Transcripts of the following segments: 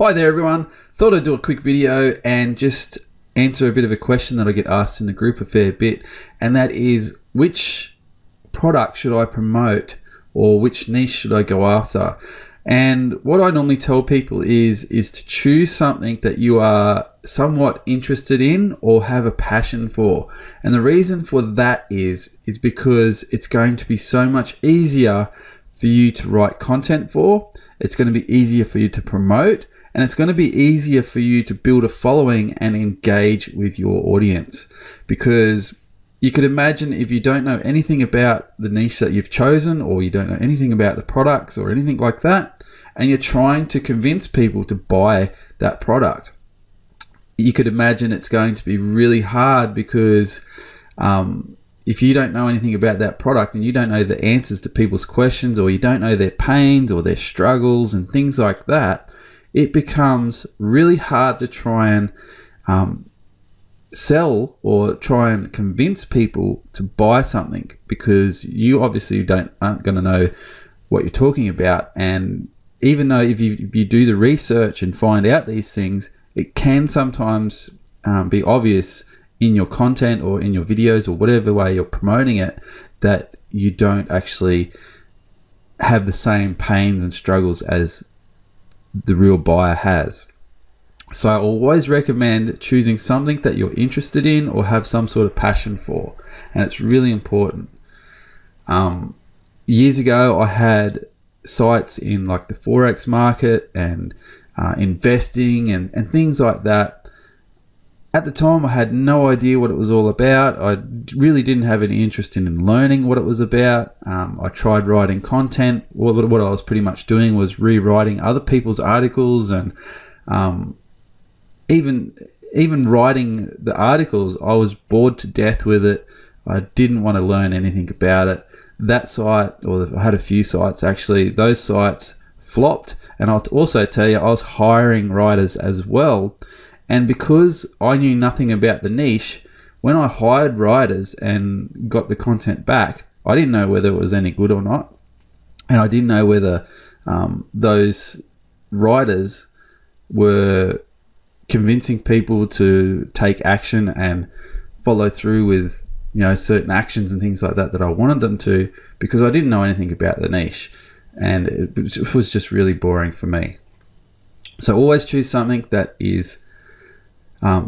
Hi there everyone, thought I'd do a quick video and just answer a bit of a question that I get asked in the group a fair bit, and that is, which product should I promote or which niche should I go after? And what I normally tell people is to choose something that you are somewhat interested in or have a passion for. And the reason for that is because it's going to be so much easier for you to write content for, it's going to be easier for you to promote, and it's going to be easier for you to build a following and engage with your audience. Because you could imagine, if you don't know anything about the niche that you've chosen, or you don't know anything about the products or anything like that, and you're trying to convince people to buy that product, you could imagine it's going to be really hard, because if you don't know anything about that product and you don't know the answers to people's questions, or you don't know their pains or their struggles and things like that, it becomes really hard to try and sell or try and convince people to buy something, because you obviously aren't going to know what you're talking about. And even though if you do the research and find out these things, it can sometimes be obvious in your content or in your videos or whatever way you're promoting it, that you don't actually have the same pains and struggles as the real buyer has. So I always recommend choosing something that you're interested in or have some sort of passion for, and it's really important. Years ago I had sites in like the Forex market and investing and things like that. At the time I had no idea what it was all about. I really didn't have any interest in learning what it was about. I tried writing content. What I was pretty much doing was rewriting other people's articles, and even writing the articles, I was bored to death with it. I didn't want to learn anything about it. That site, or I had a few sites actually, those sites flopped. And I'll also tell you, I was hiring writers as well. And because I knew nothing about the niche, when I hired writers and got the content back, I didn't know whether it was any good or not. And I didn't know whether those writers were convincing people to take action and follow through with, you know, certain actions and things like that that I wanted them to, because I didn't know anything about the niche, and it was just really boring for me. So always choose something that is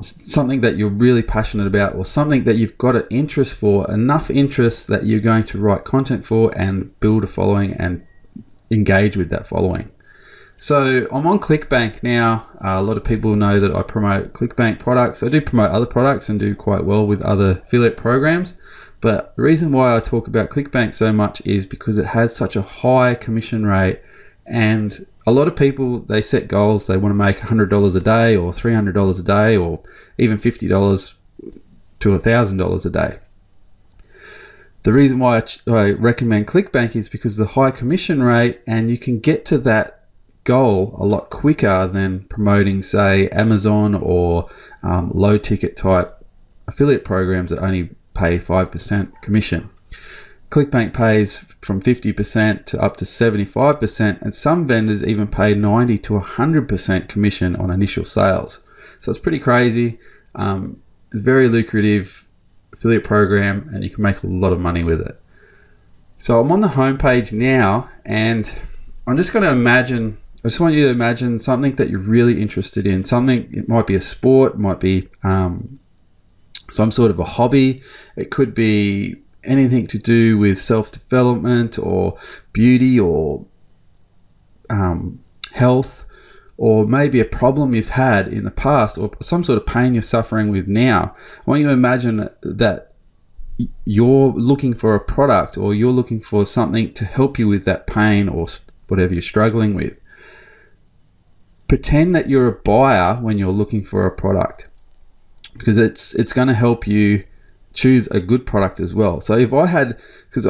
something that you're really passionate about, or something that you've got an interest for, enough interest that you're going to write content for and build a following and engage with that following. So I'm on ClickBank now. A lot of people know that I promote ClickBank products. I do promote other products and do quite well with other affiliate programs, but the reason why I talk about ClickBank so much is because it has such a high commission rate. And a lot of people, they set goals. They want to make $100 a day or $300 a day, or even $50 to $1,000 a day. The reason why I recommend ClickBank is because of the high commission rate, and you can get to that goal a lot quicker than promoting, say, Amazon or low ticket type affiliate programs that only pay 5% commission. ClickBank pays from 50% to up to 75%, and some vendors even pay 90 to 100% commission on initial sales. So it's pretty crazy. Very lucrative affiliate program, and you can make a lot of money with it. So I'm on the home page now, and I'm just going to imagine, I just want you to imagine something that you're really interested in. Something, it might be a sport, it might be some sort of a hobby. It could be anything to do with self-development or beauty or health, or maybe a problem you've had in the past, or some sort of pain you're suffering with now. I want you to imagine that you're looking for a product, or you're looking for something to help you with that pain or whatever you're struggling with. Pretend that you're a buyer when you're looking for a product, because it's going to help you choose a good product as well. So if I had, because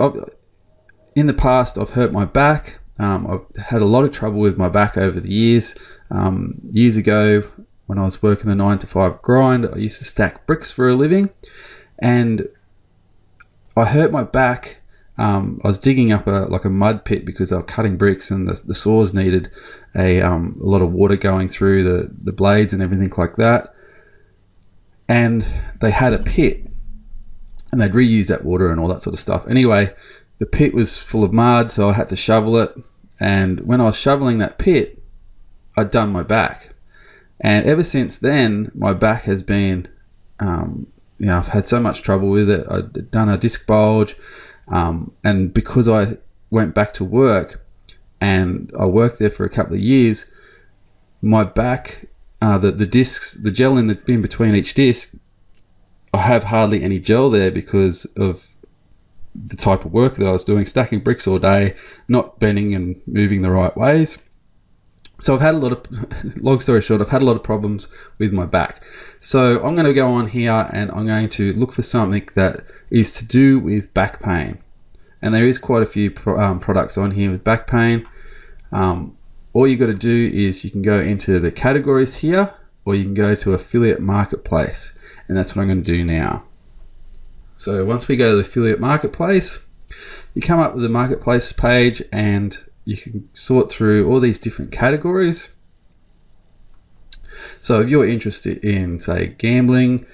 in the past I've hurt my back, I've had a lot of trouble with my back over the years. Years ago, when I was working the 9-to-5 grind, I used to stack bricks for a living, and I hurt my back I was digging up like a mud pit because they were cutting bricks, and the saws needed a lot of water going through the blades and everything like that. And they had a pit, and they'd reuse that water and all that sort of stuff. Anyway, the pit was full of mud, so I had to shovel it. And when I was shoveling that pit, I'd done my back. And ever since then, my back has been, I've had so much trouble with it. I'd done a disc bulge. And because I went back to work, and I worked there for a couple of years, my back, the discs, the gel in between each disc, I have hardly any gel there because of the type of work that I was doing, stacking bricks all day, not bending and moving the right ways. So I've had a lot of, long story short, I've had a lot of problems with my back. So I'm going to go on here and I'm going to look for something that is to do with back pain. And there is quite a few products on here with back pain. All you got to do is you can go into the categories here, or you can go to Affiliate Marketplace. And that's what I'm going to do now. So once we go to the Affiliate Marketplace, you come up with the Marketplace page, and you can sort through all these different categories. So if you're interested in, say, gambling,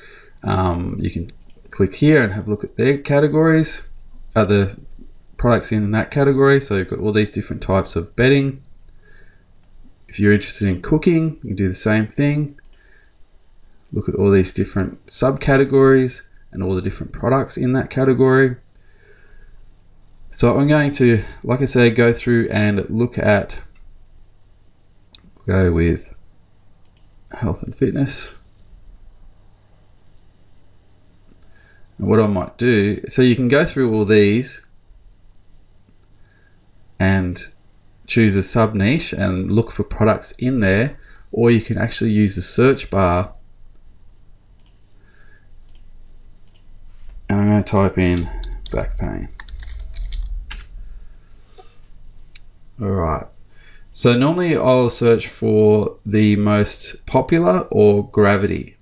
you can click here and have a look at their categories, other products in that category. So you've got all these different types of betting. If you're interested in cooking, you can do the same thing. Look at all these different subcategories and all the different products in that category. So I'm going to, like I say, go through and look at, go with health and fitness. And what I might do, so you can go through all these and choose a sub niche and look for products in there, or you can actually use the search bar. And I'm going to type in back pain. Alright, so normally I'll search for the most popular or gravity.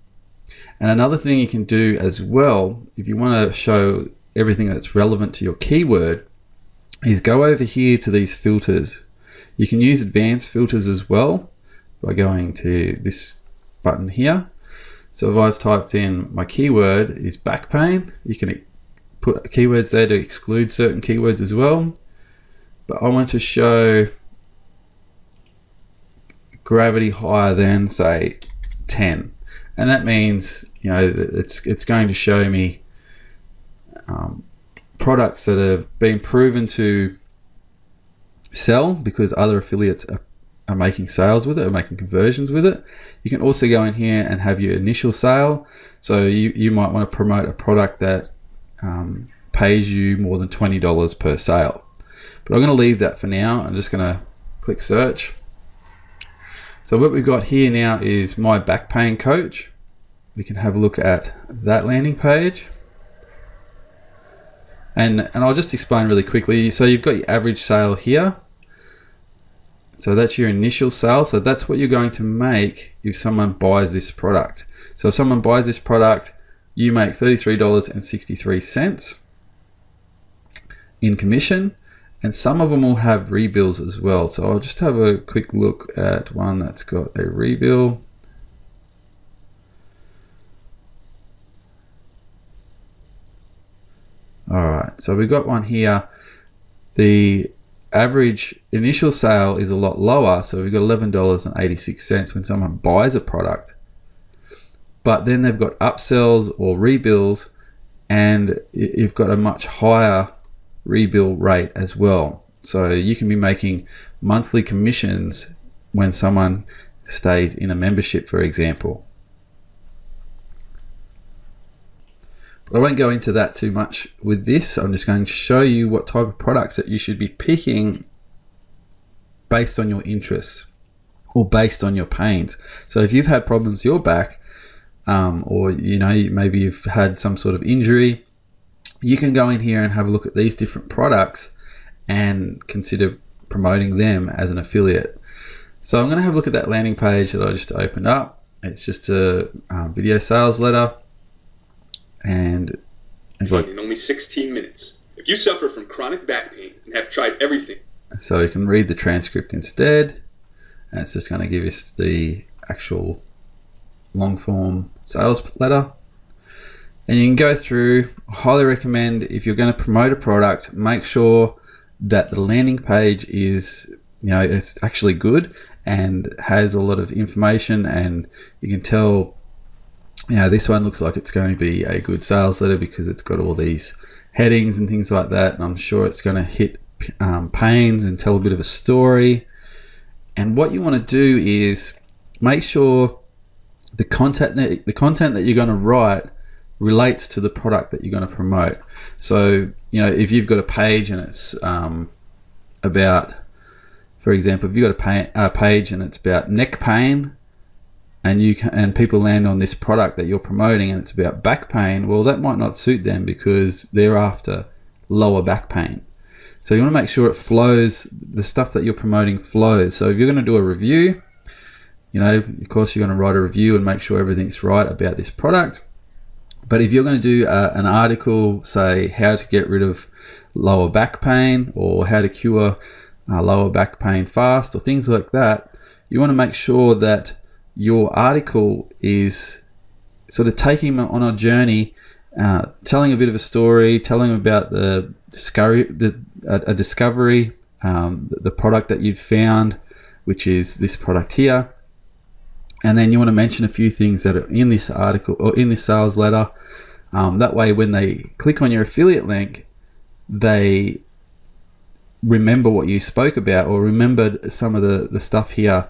And another thing you can do as well, if you want to show everything that's relevant to your keyword, is go over here to these filters. You can use advanced filters as well by going to this button here. So if I've typed in my keyword is back pain, you can put keywords there to exclude certain keywords as well. But I want to show gravity higher than, say, 10. And that means, you know, it's going to show me products that have been proven to sell because other affiliates are making sales with it, or making conversions with it. You can also go in here and have your initial sale. So you might want to promote a product that pays you more than $20 per sale. But I'm going to leave that for now. I'm just going to click search. So what we've got here now is my back pain coach. We can have a look at that landing page. And I'll just explain really quickly. So you've got your average sale here. So that's your initial sale. So that's what you're going to make if someone buys this product. So if someone buys this product, you make $33.63 in commission. And some of them will have rebills as well. So I'll just have a quick look at one that's got a rebill. Alright, so we've got one here. The average initial sale is a lot lower, so we've got $11.86 when someone buys a product. But then they've got upsells or rebills, and you've got a much higher rebill rate as well. So you can be making monthly commissions when someone stays in a membership, for example. But I won't go into that too much with this. I'm just going to show you what type of products that you should be picking based on your interests or based on your pains. So if you've had problems with your back, or you know, maybe you've had some sort of injury, you can go in here and have a look at these different products and consider promoting them as an affiliate. So I'm going to have a look at that landing page that I just opened up. It's just a video sales letter, and in only 16 minutes. If you suffer from chronic back pain and have tried everything. So you can read the transcript instead, and it's just going to give us the actual long form sales letter. And you can go through. I highly recommend, if you're going to promote a product, make sure that the landing page is, it's actually good and has a lot of information, and you can tell, this one looks like it's going to be a good sales letter because it's got all these headings and things like that, and I'm sure it's going to hit pains and tell a bit of a story. And what you want to do is make sure the content that you're going to write relates to the product that you're going to promote. So if you've got a page and it's about, for example, if you've got a page and it's about neck pain, and people land on this product that you're promoting and it's about back pain, well, that might not suit them because they're after lower back pain. So you want to make sure it flows, the stuff that you're promoting flows. So if you're going to do a review, of course you're going to write a review and make sure everything's right about this product. But if you're going to do an article, say how to get rid of lower back pain or how to cure lower back pain fast or things like that, you want to make sure that your article is sort of taking them on a journey, telling a bit of a story, telling them about the discovery, the product that you've found, which is this product here. And then you want to mention a few things that are in this article or in this sales letter. That way, when they click on your affiliate link, they remember what you spoke about or remembered some of the stuff here,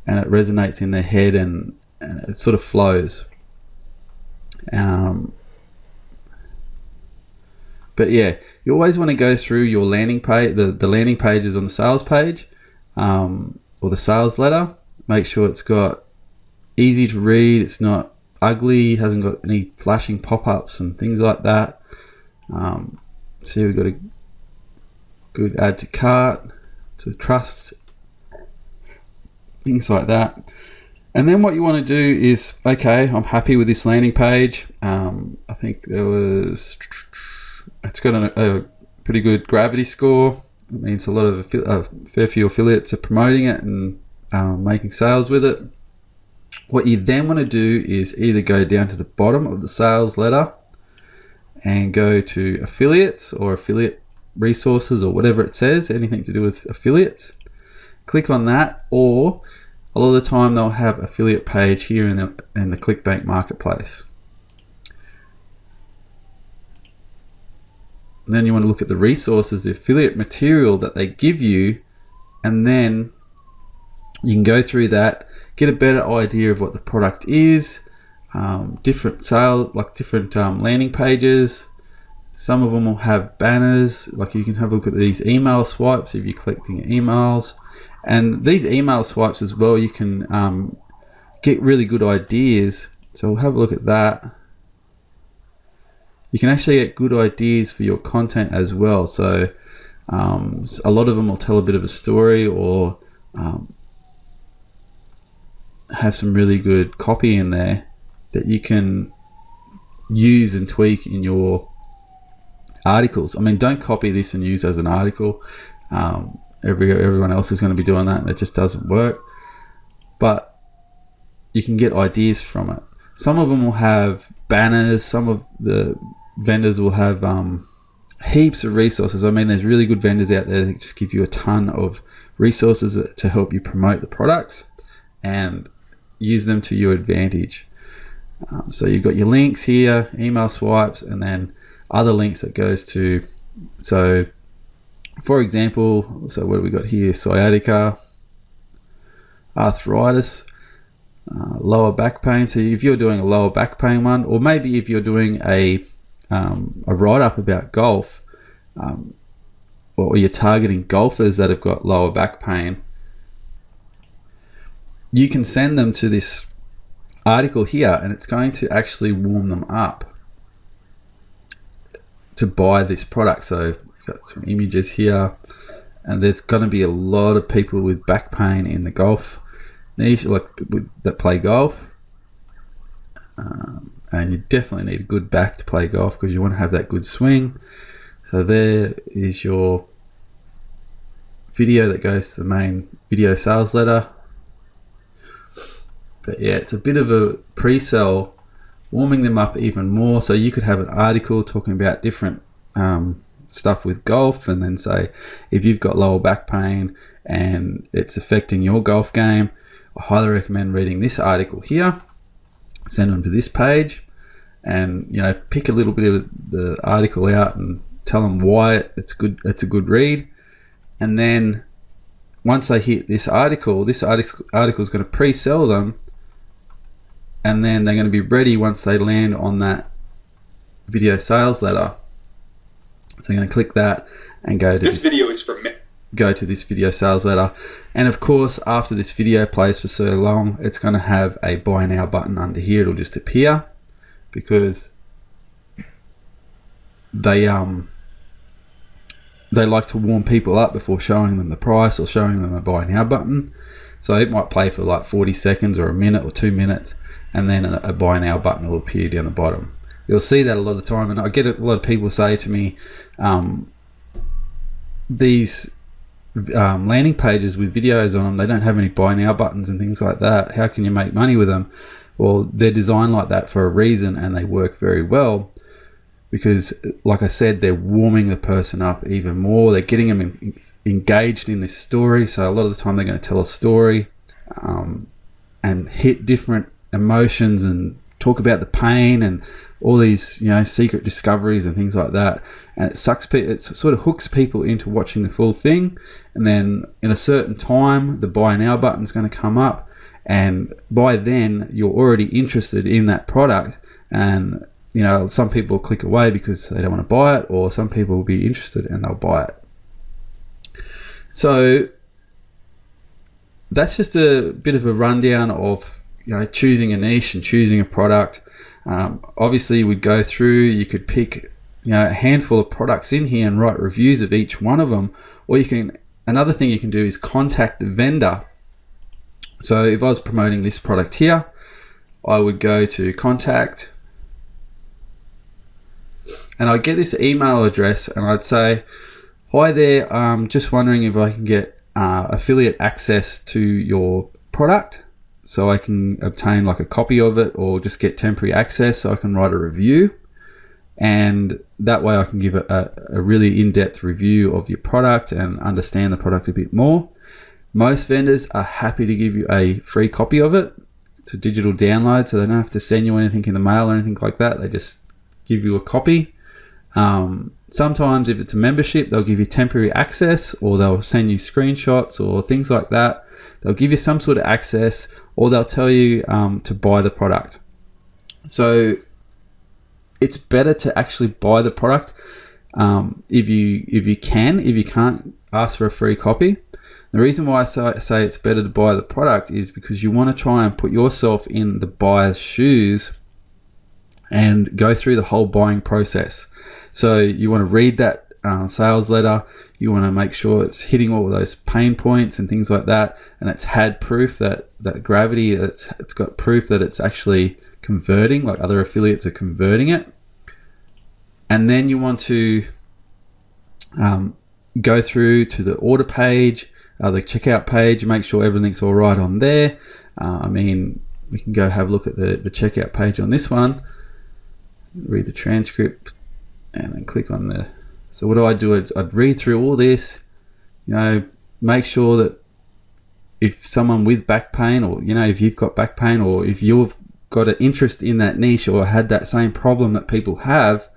and it resonates in their head and it sort of flows. But yeah, you always want to go through your landing page, the landing pages on the sales page, or the sales letter. Make sure it's got easy to read, it's not ugly, hasn't got any flashing pop-ups and things like that. See, we've got a good add to cart, to trust, things like that. And then what you want to do is, okay, I'm happy with this landing page. I think it's got a pretty good gravity score. It means a lot of fair few affiliates are promoting it and making sales with it. What you then want to do is either go down to the bottom of the sales letter and go to affiliates or affiliate resources or whatever it says, anything to do with affiliates. Click on that, or a lot of the time they'll have affiliate page here in the ClickBank marketplace. And then you want to look at the resources, the affiliate material that they give you, and then you can go through that, get a better idea of what the product is, different landing pages. Some of them will have banners, like you can have a look at these email swipes if you're collecting emails. And these email swipes as well, you can get really good ideas. So we'll have a look at that. You can actually get good ideas for your content as well. So a lot of them will tell a bit of a story or have some really good copy in there that you can use and tweak in your articles. I mean, don't copy this and use as an article. Everyone else is going to be doing that, and it just doesn't work. But you can get ideas from it. Some of them will have banners. Some of the vendors will have heaps of resources. I mean, there's really good vendors out there that just give you a ton of resources to help you promote the products and use them to your advantage. So you've got your links here, email swipes, and then other links that goes to, so for example, so what do we got here? Sciatica, arthritis, lower back pain. So if you're doing a lower back pain one, or maybe if you're doing a write-up about golf, or you're targeting golfers that have got lower back pain, you can send them to this article here, and it's going to actually warm them up to buy this product. So got some images here, and there's going to be a lot of people with back pain in the golf niche, like that play golf, and you definitely need a good back to play golf because you want to have that good swing. So there is your video that goes to the main video sales letter. But yeah, it's a bit of a pre-sell, warming them up even more. So you could have an article talking about different stuff with golf, and then say, if you've got lower back pain and it's affecting your golf game, I highly recommend reading this article here. Send them to this page, and pick a little bit of the article out and tell them why it's good. It's a good read. And then once they hit this article is going to pre-sell them, and then they're going to be ready once they land on that video sales letter. So I'm going to click that and go to this video is for me. Go to this video sales letter, and of course after this video plays for so long, it's going to have a buy now button under here. It'll just appear because they like to warm people up before showing them the price or showing them a buy now button. So it might play for like 40 seconds or a minute or 2 minutes, and then a buy now button will appear down the bottom. You'll see that a lot of the time, and I get a lot of people say to me, these landing pages with videos on them, they don't have any buy now buttons and things like that. How can you make money with them? Well, they're designed like that for a reason, and they work very well because, like I said, they're warming the person up even more. They're getting them engaged in this story. So a lot of the time they're going to tell a story and hit different emotions and talk about the pain and all these secret discoveries and things like that, and it sort of hooks people into watching the full thing. And then in a certain time, the buy now button is going to come up, and by then you're already interested in that product. And some people click away because they don't want to buy it, or some people will be interested and they'll buy it. So that's just a bit of a rundown of choosing a niche and choosing a product. Obviously we'd go through, you could pick a handful of products in here and write reviews of each one of them, or another thing you can do is contact the vendor. So if I was promoting this product here, I would go to contact, and I'd get this email address, and I'd say, hi there, just wondering if I can get affiliate access to your product, so I can obtain like a copy of it, or just get temporary access so I can write a review. And that way I can give a really in-depth review of your product and understand the product a bit more. Most vendors are happy to give you a free copy of it. It's a digital download, so they don't have to send you anything in the mail or anything like that. They just give you a copy. Sometimes if it's a membership, they'll give you temporary access, or they'll send you screenshots or things like that. They'll give you some sort of access, or they'll tell you to buy the product. So it's better to actually buy the product if you can. If you can't, ask for a free copy. The reason why I say it's better to buy the product is because you want to try and put yourself in the buyer's shoes and go through the whole buying process. So you want to read that sales letter. You want to make sure it's hitting all of those pain points and things like that, and it's had proof that gravity, it's got proof that it's actually converting, like other affiliates are converting it. And then you want to go through to the order page, the checkout page, make sure everything's all right on there. We can go have a look at the checkout page on this one, read the transcript, and then click on the. So what do? I'd read through all this, make sure that if someone with back pain, or if you've got back pain, or if you've got an interest in that niche or had that same problem that people have,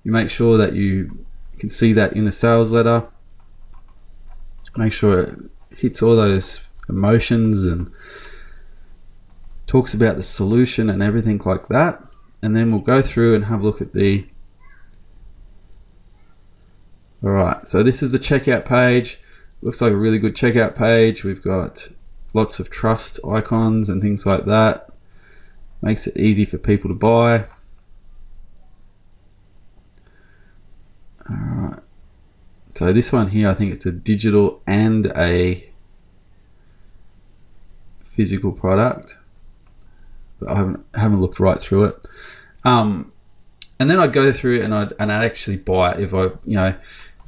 you make sure that you can see that in the sales letter. Make sure it hits all those emotions and talks about the solution and everything like that. And then we'll go through and have a look at the. Alright, so this is the checkout page. Looks like a really good checkout page. We've got lots of trust icons and things like that. Makes it easy for people to buy. Alright, so this one here, I think it's a digital and a physical product, but I haven't looked right through it. And and then I'd go through and I'd actually buy it if I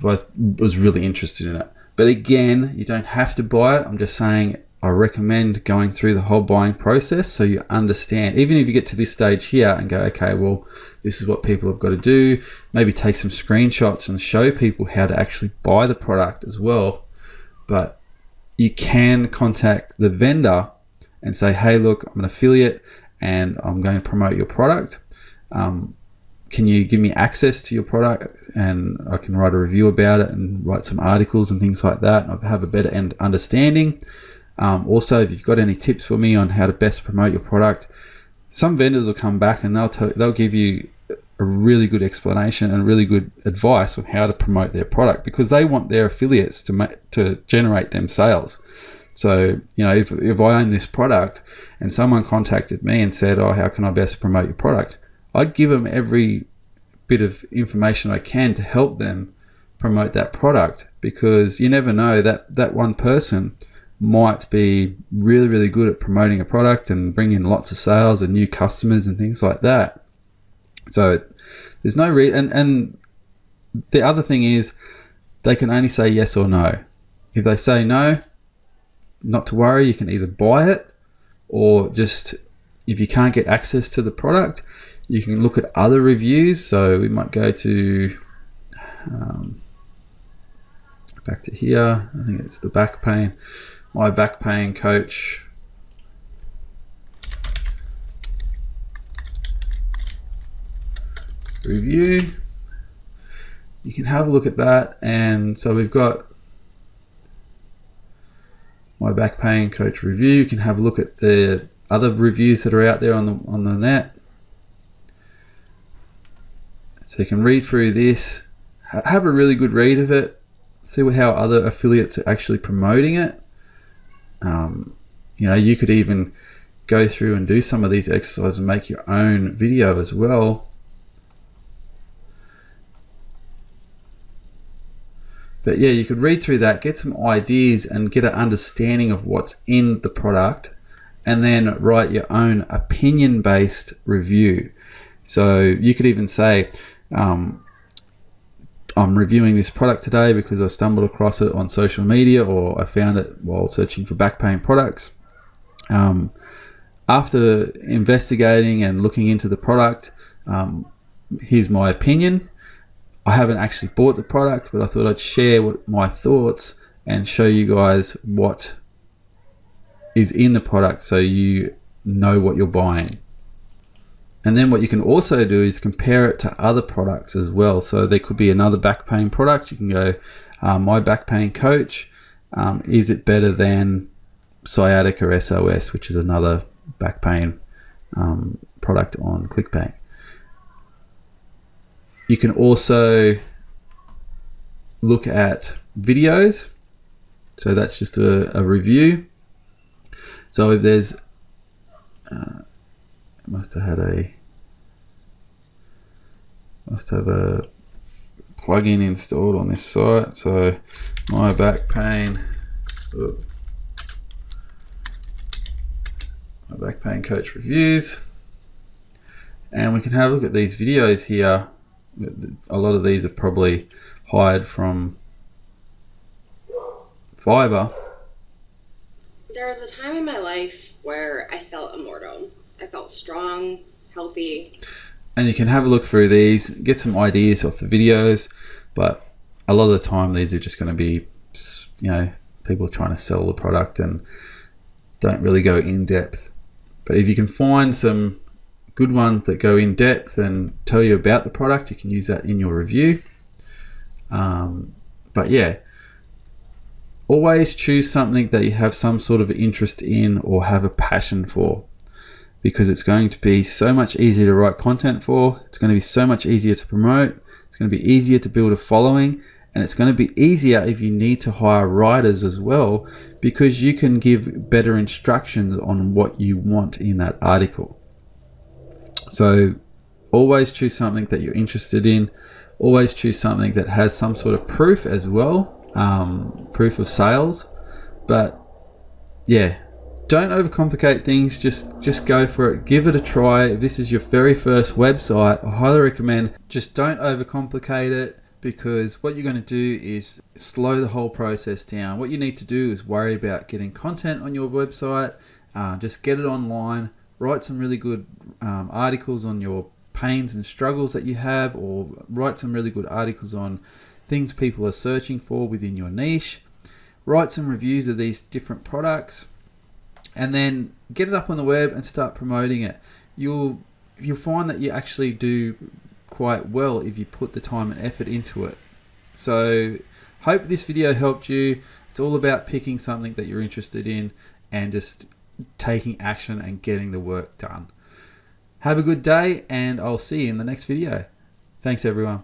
was really interested in it. But again, you don't have to buy it. I'm just saying I recommend going through the whole buying process so you understand. Even if you get to this stage here and go, okay, well, this is what people have got to do. Maybe take some screenshots and show people how to actually buy the product as well. But you can contact the vendor and say, hey, look, I'm an affiliate and I'm going to promote your product. Can you give me access to your product and I can write a review about it and write some articles and things like that, and I'll have a better understanding. Also, if you've got any tips for me on how to best promote your product, some vendors will come back and they'll give you a really good explanation and really good advice on how to promote their product, because they want their affiliates to generate them sales. So, if I own this product and someone contacted me and said, oh, how can I best promote your product? I'd give them every bit of information I can to help them promote that product, because you never know, that one person might be really, really good at promoting a product and bringing in lots of sales and new customers and things like that. So there's no reason. And the other thing is, they can only say yes or no. If they say no, not to worry, you can either buy it, or just, if you can't get access to the product, you can look at other reviews. So we might go to back to here. I think it's the back pain, my back pain coach. Review. You can have a look at that, and so we've got my back pain coach review. You can have a look at the other reviews that are out there on the net. So you can read through this, have a really good read of it, see how other affiliates are actually promoting it. You could even go through and do some of these exercises and make your own video as well. But yeah, you could read through that, get some ideas and get an understanding of what's in the product, and then write your own opinion-based review. So you could even say, I'm reviewing this product today because I stumbled across it on social media, or I found it while searching for back pain products. After investigating and looking into the product, here's my opinion. I haven't actually bought the product, but I thought I'd share my thoughts and show you guys what is in the product so you know what you're buying. And then what you can also do is compare it to other products as well. So there could be another back pain product. You can go, my back pain coach, is it better than Sciatica SOS, which is another back pain product on ClickBank. You can also look at videos. So that's just a review. So if there's, must have a plugin installed on this site. So my back pain, my back pain coach reviews, and we can have a look at these videos here. A lot of these are probably hired from Fiverr. There was a time in my life where I felt immortal. I felt strong, healthy. And you can have a look through these, get some ideas off the videos, but a lot of the time these are just going to be, people trying to sell the product and don't really go in depth. But if you can find some good ones that go in depth and tell you about the product, you can use that in your review. But yeah, always choose something that you have some sort of interest in or have a passion for, because it's going to be so much easier to write content for, it's going to be so much easier to promote, it's going to be easier to build a following, and it's going to be easier if you need to hire writers as well, because you can give better instructions on what you want in that article. So always choose something that you're interested in. Always choose something that has some sort of proof as well, proof of sales. But yeah, don't overcomplicate things. Just go for it. Give it a try. If this is your very first website, I highly recommend just don't overcomplicate it, because what you're going to do is slow the whole process down. What you need to do is worry about getting content on your website. Just get it online. Write some really good articles on your pains and struggles that you have, or write some really good articles on things people are searching for within your niche. Write some reviews of these different products, and then get it up on the web and start promoting it. You'll find that you actually do quite well if you put the time and effort into it. So hope this video helped you. It's all about picking something that you're interested in and just taking action and getting the work done. Have a good day, and I'll see you in the next video. Thanks everyone.